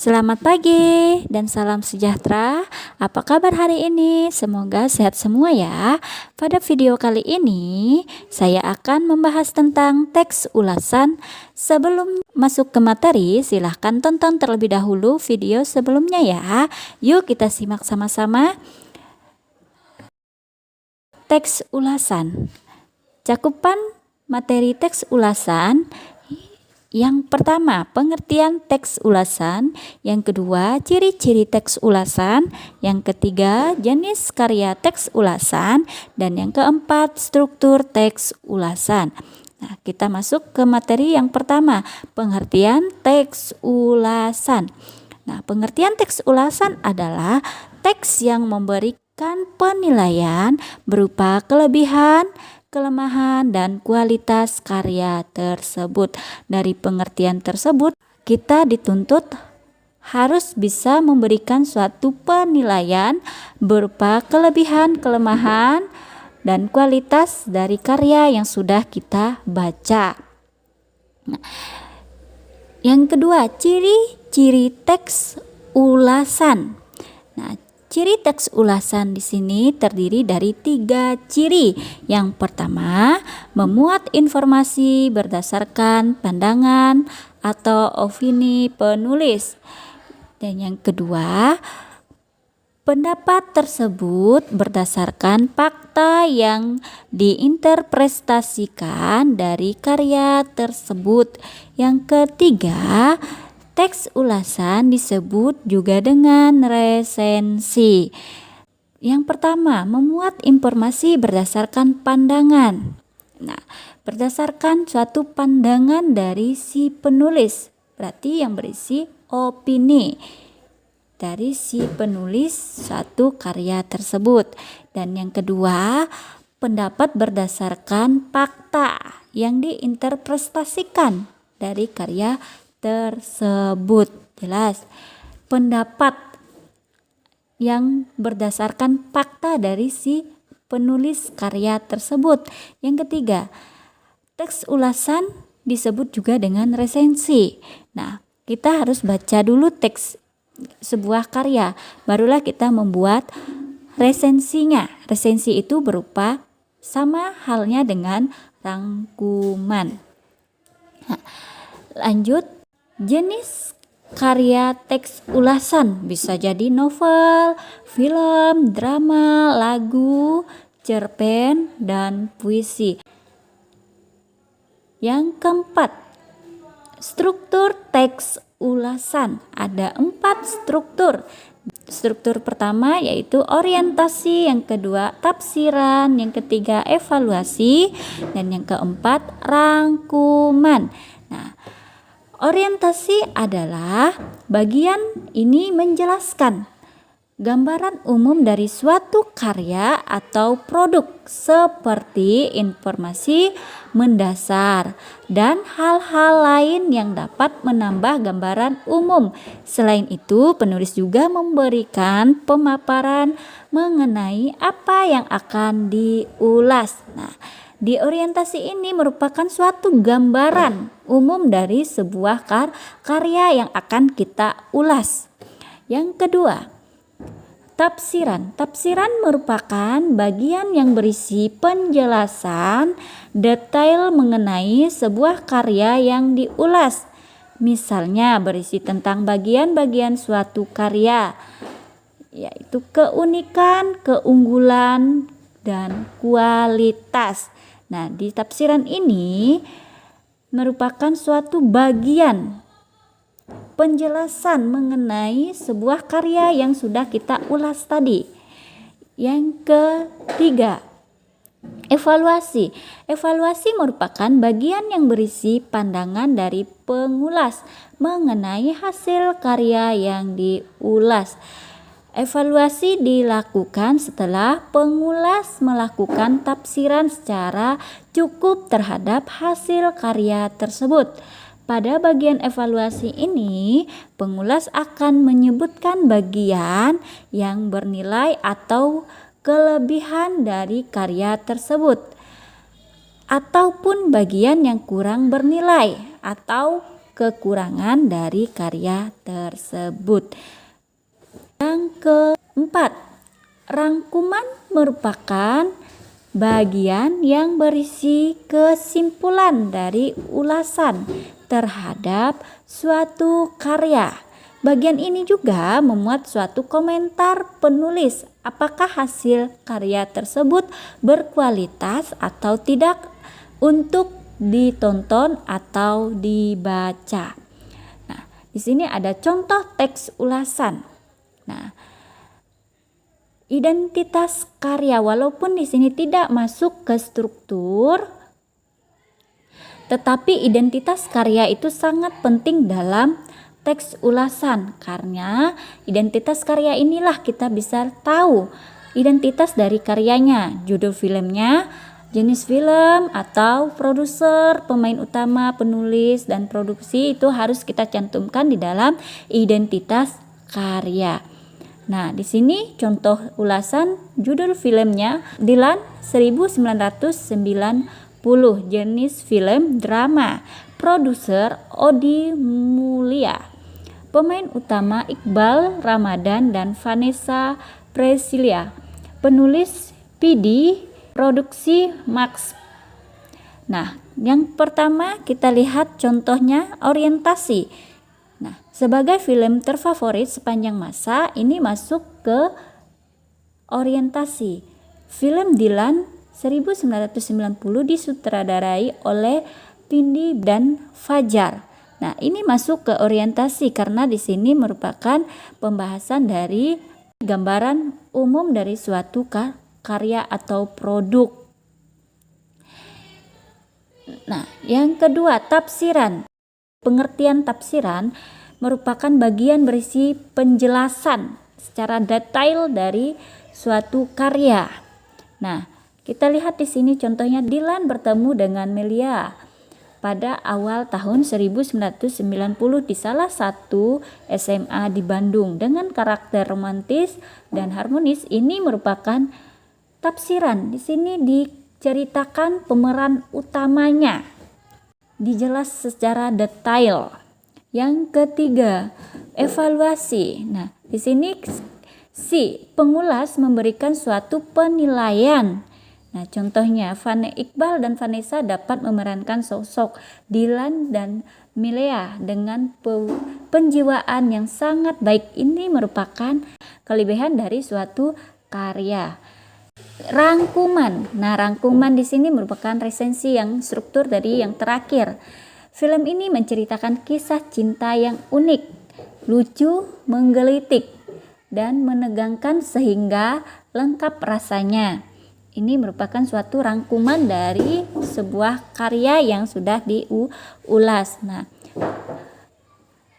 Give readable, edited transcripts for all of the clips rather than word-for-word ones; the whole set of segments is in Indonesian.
Selamat pagi dan salam sejahtera. Apa kabar hari ini? Semoga sehat semua ya. Pada video kali ini, saya akan membahas tentang teks ulasan. Sebelum masuk ke materi, silahkan tonton terlebih dahulu video sebelumnya ya. Yuk kita simak sama-sama. Teks ulasan. Cakupan materi teks ulasan. Yang pertama, pengertian teks ulasan. Yang kedua, ciri-ciri teks ulasan. Yang ketiga, jenis karya teks ulasan. Dan yang keempat, struktur teks ulasan. Nah, kita masuk ke materi yang pertama, pengertian teks ulasan. Nah, pengertian teks ulasan adalah teks yang memberikan penilaian berupa kelebihan, kelemahan, dan kualitas karya tersebut. Dari pengertian tersebut, kita dituntut harus bisa memberikan suatu penilaian berupa kelebihan, kelemahan, dan kualitas dari karya yang sudah kita baca. Nah, yang kedua, ciri-ciri teks ulasan. Nah, ciri teks ulasan di sini terdiri dari 3 ciri. Yang pertama, memuat informasi berdasarkan pandangan atau opini penulis. Dan yang kedua, pendapat tersebut berdasarkan fakta yang diinterpretasikan dari karya tersebut. Yang ketiga, teks ulasan disebut juga dengan resensi. Yang pertama, memuat informasi berdasarkan pandangan. Nah, berdasarkan suatu pandangan dari si penulis, berarti yang berisi opini dari si penulis suatu karya tersebut. Dan yang kedua, pendapat berdasarkan fakta yang diinterpretasikan dari karya tersebut. Jelas, pendapat yang berdasarkan fakta dari si penulis karya tersebut. Yang ketiga, teks ulasan disebut juga dengan resensi. Nah, kita harus baca dulu teks sebuah karya, barulah kita membuat resensinya. Resensi itu berupa sama halnya dengan rangkuman. Nah, lanjut, jenis karya teks ulasan bisa jadi novel, film, drama, lagu, cerpen, dan puisi. Yang keempat, struktur teks ulasan. Ada 4 struktur. Struktur pertama yaitu orientasi, yang kedua tafsiran, yang ketiga evaluasi, dan yang keempat rangkuman. Nah, orientasi adalah bagian ini menjelaskan gambaran umum dari suatu karya atau produk seperti informasi mendasar dan hal-hal lain yang dapat menambah gambaran umum. Selain itu, penulis juga memberikan pemaparan mengenai apa yang akan diulas. Nah, di orientasi ini merupakan suatu gambaran umum dari sebuah karya yang akan kita ulas. Yang kedua, tafsiran. Tafsiran merupakan bagian yang berisi penjelasan detail mengenai sebuah karya yang diulas. Misalnya berisi tentang bagian-bagian suatu karya, yaitu keunikan, keunggulan, dan kualitas. Nah, di tafsiran ini merupakan suatu bagian penjelasan mengenai sebuah karya yang sudah kita ulas tadi. Yang ketiga, evaluasi. Evaluasi merupakan bagian yang berisi pandangan dari pengulas mengenai hasil karya yang diulas. Evaluasi dilakukan setelah pengulas melakukan tafsiran secara cukup terhadap hasil karya tersebut. Pada bagian evaluasi ini, pengulas akan menyebutkan bagian yang bernilai atau kelebihan dari karya tersebut, ataupun bagian yang kurang bernilai atau kekurangan dari karya tersebut. Yang keempat, rangkuman merupakan bagian yang berisi kesimpulan dari ulasan terhadap suatu karya. Bagian ini juga memuat suatu komentar penulis apakah hasil karya tersebut berkualitas atau tidak untuk ditonton atau dibaca. Nah, di sini ada contoh teks ulasan. Nah, identitas karya walaupun di sini tidak masuk ke struktur, tetapi identitas karya itu sangat penting dalam teks ulasan, karena identitas karya inilah kita bisa tahu identitas dari karyanya, judul filmnya, jenis film atau produser, pemain utama, penulis, dan produksi itu harus kita cantumkan di dalam identitas karya. Nah, di sini contoh ulasan judul filmnya Dilan 1990, jenis film drama, produser Odi Mulia, pemain utama Iqbal Ramadan dan Vanessa Presilia, penulis PD, produksi Max. Nah, yang pertama kita lihat contohnya orientasi. Nah, sebagai film terfavorit sepanjang masa, ini masuk ke orientasi. Film Dilan 1990 disutradarai oleh Pindi dan Fajar. Nah, ini masuk ke orientasi karena di sini merupakan pembahasan dari gambaran umum dari suatu karya atau produk. Nah, yang kedua, tafsiran. Pengertian tafsiran merupakan bagian berisi penjelasan secara detail dari suatu karya. Nah, kita lihat di sini contohnya Dilan bertemu dengan Melia pada awal tahun 1990 di salah satu SMA di Bandung dengan karakter romantis dan harmonis. Ini merupakan tafsiran. Di sini diceritakan pemeran utamanya, dijelas secara detail. Yang ketiga, evaluasi. Nah, di sini si pengulas memberikan suatu penilaian. Nah, contohnya Iqbal dan Vanessa dapat memerankan sosok Dilan dan Milea dengan penjiwaan yang sangat baik. Ini merupakan kelebihan dari suatu karya. Rangkuman. Nah, rangkuman di sini merupakan resensi yang struktur dari yang terakhir. Film ini menceritakan kisah cinta yang unik, lucu, menggelitik, dan menegangkan sehingga lengkap rasanya. Ini merupakan suatu rangkuman dari sebuah karya yang sudah diulas. Nah,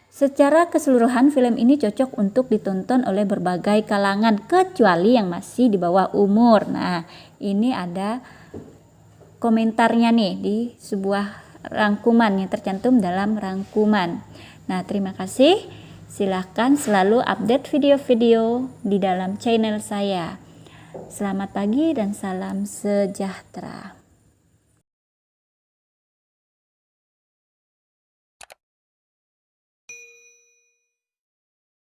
secara keseluruhan film ini cocok untuk ditonton oleh berbagai kalangan kecuali yang masih di bawah umur. Nah, ini ada komentarnya nih di sebuah rangkuman yang tercantum dalam rangkuman. Nah, terima kasih. Silahkan selalu update video-video di dalam channel saya. Selamat pagi dan salam sejahtera.